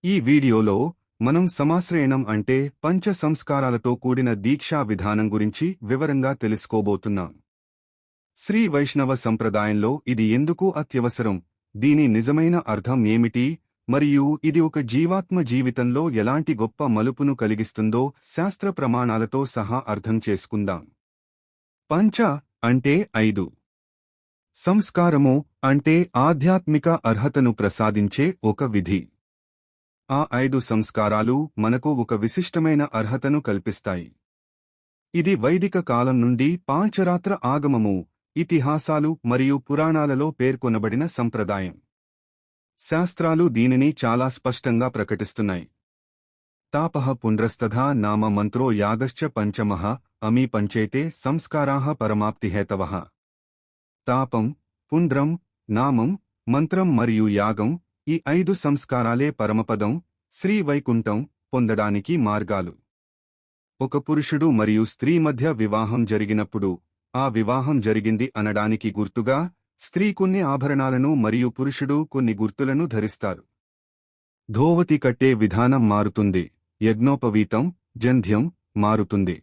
ఈ వీడియోలో మనం సమాశ్రయణం అంటే పంచ సంస్కారాలతో కూడిన దీక్షా విధానం గురించి వివరంగా తెలుసుకోబోతున్నాం. శ్రీ వైష్ణవ సంప్రదాయంలో ఇది ఎందుకు అత్యవసరం, దీని నిజమైన అర్థం ఏమిటి, మరియు ఇది ఒక జీవాత్మ జీవితంలో ఎలాంటి గొప్ప మలుపును కలిగిస్తుందో శాస్త్ర ప్రమాణాలతో సహా అర్థం చేసుకుందాం. పంచ అంటే 5. సంస్కారము అంటే ఆధ్యాత్మిక అర్హతను ప్రసాదించే ఒక విధి. ఆ 5 సంస్కారాలు మనకు ఒక విశిష్టమైన అర్హతను కల్పిస్తాయి. ఇది వైదిక కాలం నుండి పాంచరాత్ర ఆగమము, ఇతిహాసాలు మరియు పురాణాలలో పేర్కొనబడిన సంప్రదాయం. శాస్త్రాలు దీనిని చాలా స్పష్టంగా ప్రకటిస్తున్నాయి. తాపః పుండ్రస్తథా నామ మంత్రో యాగశ్చ పంచమః అమీ పంచైతే సంస్కారాః పరమాప్తిహేతవః. తాపం, పుండ్రం, నామం, మంత్రం మరియు యాగం, ఈ 5 సంస్కారాలే పరమపదం, శ్రీ వైకుంఠం పొందడానికి మార్గాలు. ఒక పురుషుడు మరియు స్త్రీ మధ్య వివాహం జరిగినప్పుడు ఆ వివాహం జరిగింది అనడానికి గుర్తుగా స్త్రీ కొన్ని ఆభరణాలను మరియు పురుషుడు కొన్ని గుర్తులను ధరిస్తారు. ధోవతి కట్టే విధానం మారుతుంది, యజ్ఞోపవీతం, జంధ్యం మారుతుంది.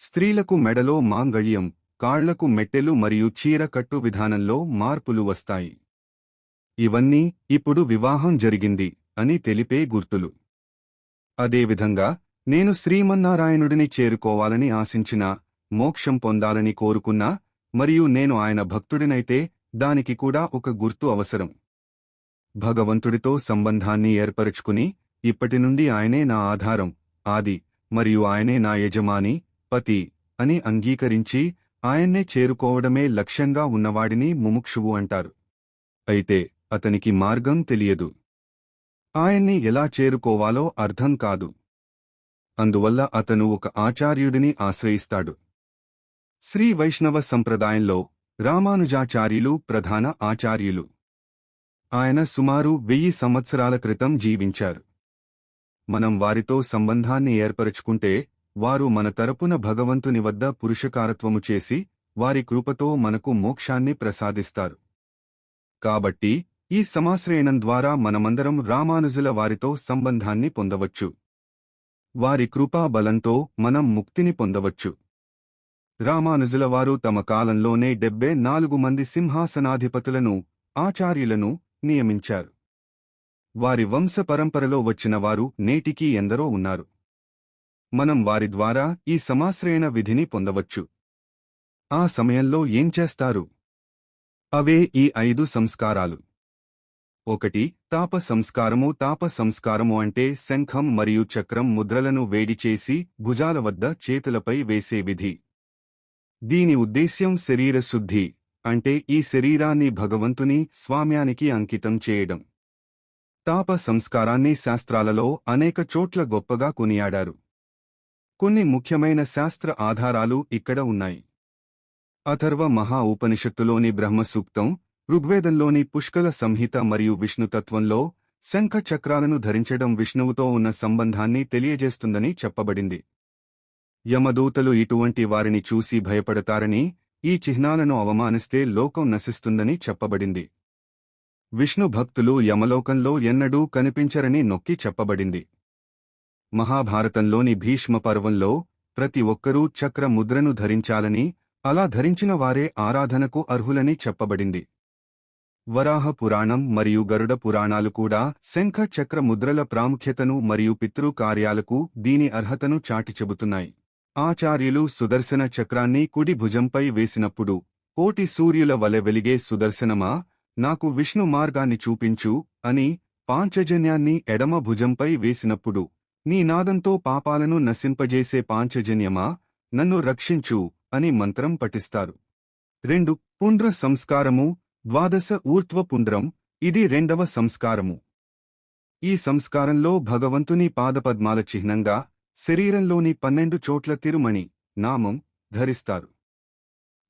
స్త్రీలకు మెడలో మాంగళ్యం, కాళ్లకు మెట్టెలు మరియు చీర కట్టు విధానంలో మార్పులు వస్తాయి. ఇవన్నీ ఇప్పుడు వివాహం జరిగింది అని తెలిపే గుర్తులు. అదేవిధంగా నేను శ్రీమన్నారాయణుడిని చేరుకోవాలని ఆశించినా, మోక్షం పొందాలని కోరుకున్నా, మరియు నేను ఆయన భక్తుడినైతే దానికి కూడా ఒక గుర్తు అవసరం. భగవంతుడితో సంబంధాన్ని ఏర్పరచుకుని ఇప్పటి నుండి ఆయనే నా ఆధారం, ఆది, మరియు ఆయనే నా యజమాని, పతి అని అంగీకరించి ఆయన్నే చేరుకోవడమే లక్ష్యంగా ఉన్నవాడిని ముముక్షువు అంటారు. అయితే అతనికి మార్గం తెలియదు. ఆయన్ని ఎలా చేరుకోవాలో అర్థం కాదు. అందువల్ల అతను ఒక ఆచార్యుడిని ఆశ్రయిస్తాడు. శ్రీ వైష్ణవ సంప్రదాయంలో రామానుజాచార్యులు ప్రధాన ఆచార్యులు. ఆయన సుమారు 1000 సంవత్సరాల క్రితం జీవించారు. మనం వారితో సంబంధాన్ని ఏర్పరచుకుంటే వారు మన తరపున భగవంతుని వద్ద పురుషకారత్వము చేసి వారి కృపతో మనకు మోక్షాన్ని ప్రసాదిస్తారు. కాబట్టి ఈ సమాశ్రయణం ద్వారా మనమందరం రామానుజుల వారితో సంబంధాన్ని పొందవచ్చు. వారి కృపా బలంతో మనం ముక్తిని పొందవచ్చు. రామానుజుల వారు తమ కాలంలోనే 74 మంది సింహాసనాధిపతులను, ఆచార్యులను నియమించారు. వారి వంశ పరంపరలో వచ్చిన వారు నేటికీ ఎందరో ఉన్నారు. మనం వారి ద్వారా ఈ సమాశ్రయణ విధిని పొందవచ్చు. ఆ సమయంలో ఏం చేస్తారు? అవే ఈ 5 సంస్కారాలు. 1. తాప సంస్కారము. తాప సంస్కారము అంటే శంఖం మరియు చక్రం ముద్రలను వేడిచేసి భుజాల వద్ద చేతులపై వేసే విధి. దీని ఉద్దేశ్యం శరీర శుద్ధి, అంటే ఈ శరీరాన్ని భగవంతుని స్వామ్యానికి అంకితం చేయడం. తాప సంస్కారాన్ని శాస్త్రాలలో అనేక చోట్ల గొప్పగా కొనియాడారు. కొన్ని ముఖ్యమైన శాస్త్ర ఆధారాలు ఇక్కడ ఉన్నాయి. అథర్వ మహా ఉపనిషత్తులోని బ్రహ్మసూక్తం, ఋగ్వేదంలోని పుష్కల సంహిత మరియు విష్ణుతత్వంలో శంఖ చక్రాలను ధరించడం విష్ణువుతో ఉన్న సంబంధాన్ని తెలియజేస్తుందని చెప్పబడింది. యమదూతలు ఇటువంటి వారిని చూసి భయపడతారని, ఈ చిహ్నాలను అవమానిస్తే లోకం నశిస్తుందని చెప్పబడింది. విష్ణు భక్తులు యమలోకంలో ఎన్నడూ కనిపించరని నొక్కి చెప్పబడింది. మహాభారతంలోని భీష్మ పర్వంలో ప్రతి ఒక్కరూ చక్ర ముద్రను ధరించాలని, అలా ధరించిన వారే ఆరాధనకు అర్హులని చెప్పబడింది. వరాహ పురాణం మరియు గరుడ పురాణాలు కూడా శంఖ చక్ర ముద్రల ప్రాముఖ్యతను మరియు పితృ కార్యాలకు దీని అర్హతను చాటి చెబుతున్నాయి. ఆచార్యులు సుదర్శన చక్రాన్ని కుడి భుజంపై వేసినప్పుడు, కోటి సూర్యుల వలె వెలిగే సుదర్శనమా, నాకు విష్ణు మార్గాన్ని చూపించు అని, పాంచజన్యాన్ని ఎడమ భుజంపై వేసినప్పుడు, నీ నాదంతో పాపాలను నశింపజేసే పాంచజన్యమా, నన్ను రక్షించు అని మంత్రం పఠిస్తారు. 2. పుండ్ర సంస్కారము. ద్వాదశ ఊర్ధ్వ పుండ్రం, ఇది 2వ సంస్కారము. ఈ సంస్కారంలో భగవంతుని పాదపద్మాల చిహ్నంగా శరీరంలోని 12 చోట్ల తిరుమణి, నామం ధరిస్తారు.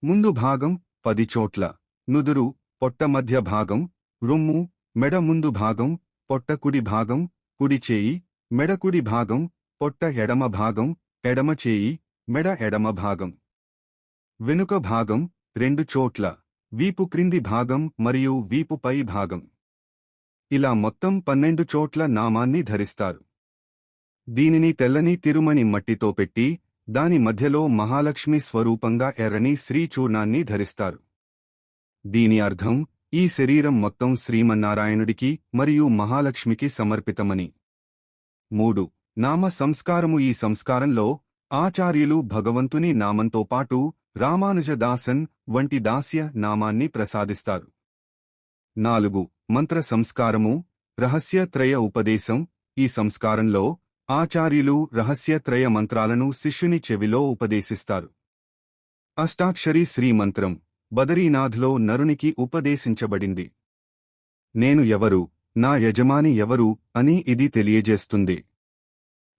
ముందు భాగం 10 చోట్ల, నుదురు, పొట్ట మధ్య భాగం, రొమ్ము, మెడ ముందు భాగం, పొట్ట కుడి భాగం, కుడి చేయి, మెడ కుడి భాగం, పొట్ట ఎడమ భాగం, ఎడమ చేయి, మెడ ఎడమ భాగం. వెనుక భాగం 2 చోట్ల, వీపు క్రింది భాగం మరియు వీపు పై భాగం. ఇలా మొత్తం 12 చోట్ల నామాన్ని ధరిస్తారు. దీనిని తెల్లని తిరుమణి మట్టితో పెట్టి దాని మధ్యలో మహాలక్ష్మి స్వరూపంగా ఎర్రని శ్రీచూర్ణాన్ని ధరిస్తారు. దీని అర్థం ఈ శరీరం మొత్తం శ్రీమన్నారాయణుడికి మరియు మహాలక్ష్మికి సమర్పితమని. 3. నామ సంస్కారము. ఈ సంస్కారంలో ఆచార్యులు భగవంతుని నామంతో పాటు రామానుజదాసన్ వంటి దాస్య నామాన్ని ప్రసాదిస్తారు. 4. మంత్ర సంస్కారము. రహస్యత్రయ ఉపదేశం. ఈ సంస్కారంలో ఆచార్యులు రహస్యత్రయ మంత్రాలను శిష్యుని చెవిలో ఉపదేశిస్తారు. అష్టాక్షరీ శ్రీమంత్రం బదరీనాథ్లో నరునికి ఉపదేశించబడింది. నేను ఎవరు, నా యజమాని ఎవరు అని ఇది తెలియజేస్తుంది.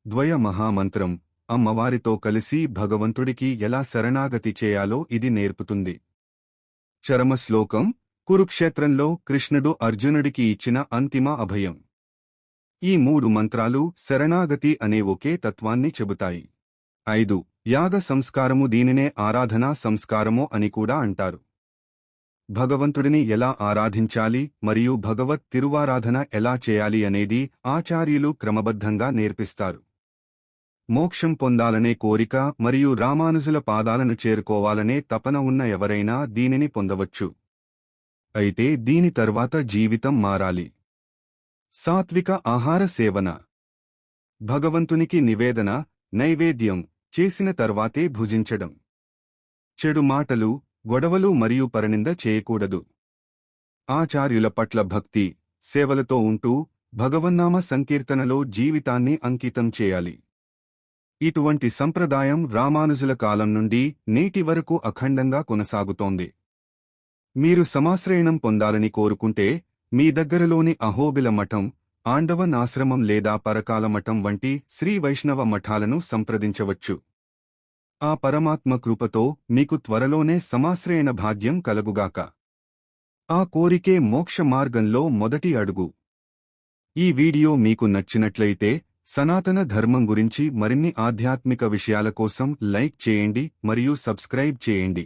ద్వయ మహామంత్రం అమ్మవారితో కలిసి భగవంతుడికి ఎలా శరణాగతి చేయాలో ఇది నేర్పుతుంది. చరమ శ్లోకం కురుక్షేత్రంలో కృష్ణుడు అర్జునుడికి ఇచ్చిన అంతిమ అభయం. ఈ 3 మంత్రాలు శరణాగతి అనే ఒకే తత్వాన్ని చెబుతాయి. 5. యాగ సంస్కారము. దీనినే ఆరాధనా సంస్కారము అని కూడా అంటారు. భగవంతుడిని ఎలా ఆరాధించాలి మరియు భగవత్ తిరువారాధన ఎలా చేయాలి అనేది ఆచార్యులు క్రమబద్ధంగా నేర్పిస్తారు. మోక్షం పొందాలనే కోరిక మరియు రామానుజుల పాదాలను చేరుకోవాలనే తపన ఉన్న ఎవరైనా దీనిని పొందవచ్చు. అయితే దీని తర్వాత జీవితం మారాలి. సాత్విక ఆహార సేవన. భగవంతునికి నివేదన నైవేద్యం చేసిన తర్వాతే భుజించడం. చెడు మాటలు, గొడవలు మరియు పరనింద చేయకూడదు. ఆచార్యుల పట్ల భక్తి, సేవలతో ఉంటూ భగవన్నామ సంకీర్తనలో జీవితాన్ని అంకితం చేయాలి. ఇటువంటి సంప్రదాయం రామానుజుల కాలం నుండి నేటి వరకు అఖండంగా కొనసాగుతోంది. మీరు సమాశ్రయణం పొందాలని కోరుకుంటే మీ దగ్గరలోని అహోబిల మఠం, ఆండవన్ ఆశ్రమం లేదా పరకాల మఠం వంటి శ్రీ వైష్ణవ మఠాలను సంప్రదించవచ్చు. ఆ పరమాత్మ కృపతో మీకు త్వరలోనే సమాశ్రయణ భాగ్యం కలుగుగాక. ఆ కోరికే మోక్ష మార్గంలో మొదటి అడుగు. ఈ వీడియో మీకు నచ్చినట్లయితే సనాతన ధర్మం గురించి మరిన్ని ఆధ్యాత్మిక విషయాల కోసం లైక్ చేయండి మరియు సబ్స్క్రైబ్ చేయండి.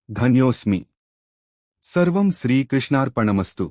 ధన్యోస్మి. సర్వం శ్రీకృష్ణార్పణమస్తు.